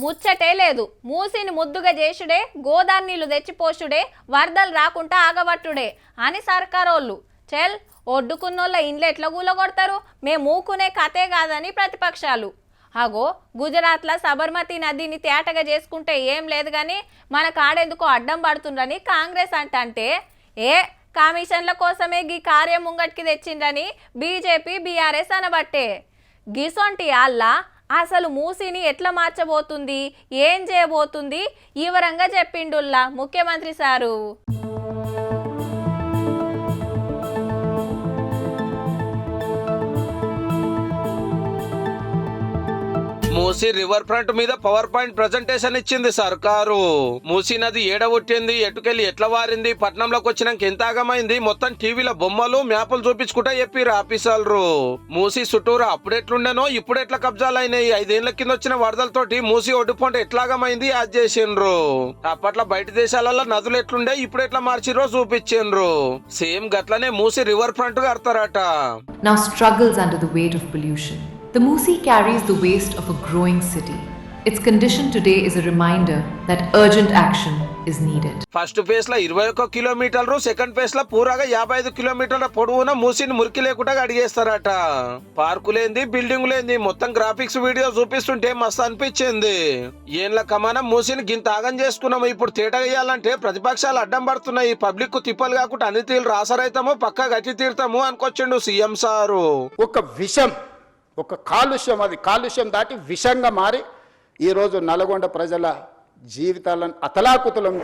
ముచ్చటే లేదు. మూసిని ముద్దుగా చేసుడే, గోదావరి నీళ్లు తెచ్చిపోసుడే, వరదలు రాకుండా ఆగబట్టుడే అని సర్కారోళ్ళు. చెల్ ఒడ్డుకున్నోళ్ళ ఇండ్లు ఎట్లా కూలగొడతారు? మేము మూకునే కథే కాదని ప్రతిపక్షాలు. అగో గుజరాత్లో సబర్మతి నదిని తేటగా చేసుకుంటే ఏం లేదు కానీ మన కాడెందుకో అడ్డం పడుతుందని కాంగ్రెస్ అంటే కమిషన్ల కోసమే గీ కార్యం ముంగటికి తెచ్చిందని బీజేపీ బీఆర్ఎస్ అనబట్టే. గిసొంటి అల్లా అసలు మూసిని ఎట్లా మార్చబోతుంది, ఏం చేయబోతుంది వివరంగా చెప్పిండుల్లా ముఖ్యమంత్రి సారు. మూసీ రివర్ ఫ్రంట్ మీద పవర్ పాయింట్ ప్రజెంటేషన్ ఇచ్చింది సర్కారు. మూసీ నది ఏడగొట్టింది, ఎటుకెళ్ళి ఎట్లా వారింది, పట్నంలోకి వచ్చినాక ఎంత ఆగమైంది, మొత్తం టీవీల బొమ్మలు మ్యాపులు చూపించుకుంటా చెప్పిరు ఆఫీసర్లు. మూసీ చుట్టూరు అప్పుడెట్లుండేనో ఇప్పుడెట్లా కబ్జాలైనాయి, 5 ఏళ్ల కింద వచ్చిన వరదలతోటి మూసీ ఒడ్డుపొంట ఎట్లాగమైంది అది చేసిండ్రు. అప్పట్లో బయట దేశాలలో నదులు ఎట్లుండే ఇప్పుడు ఎట్లా మార్చిరో చూపించిండ్రు. సేమ్ గట్లనే మూసీ రివర్ ఫ్రంట్ కడతారట. Now struggles under the weight of pollution. The Musi carries the waste of a growing city. Its condition today is a reminder that urgent action is needed. First phase లో 21 కిలోమీటర్లు, second phase లో పూరాగా 55 కిలోమీటర్ల పొడవున మూసిని మురికి లేకుండా అడిగేస్తారట. పార్కులేంది, building లేంది, మొత్తం graphics video చూపిస్తుంటే మస్తు అనిపించింది. ఏళ్ళ కమానం మూసిని గింత ఆగం చేసుకున్నాము, ఇప్పుడు తేటగేయాలంటే ప్రతిపక్షాలు అడ్డం పడుతున్నాయి. పబ్లిక్ కు తిప్పలు కాకుండా అన్ని తీరు రాసరైతాము, పక్కా గట్టి తీరుతాము అనుకొచ్చిండు సీఎం సారు. ఒక విషం, ఒక కాలుష్యం, అది కాలుష్యం దాటి విషంగా మారి ఈరోజు నల్గొండ ప్రజల జీవితాలను అతలాకుతలం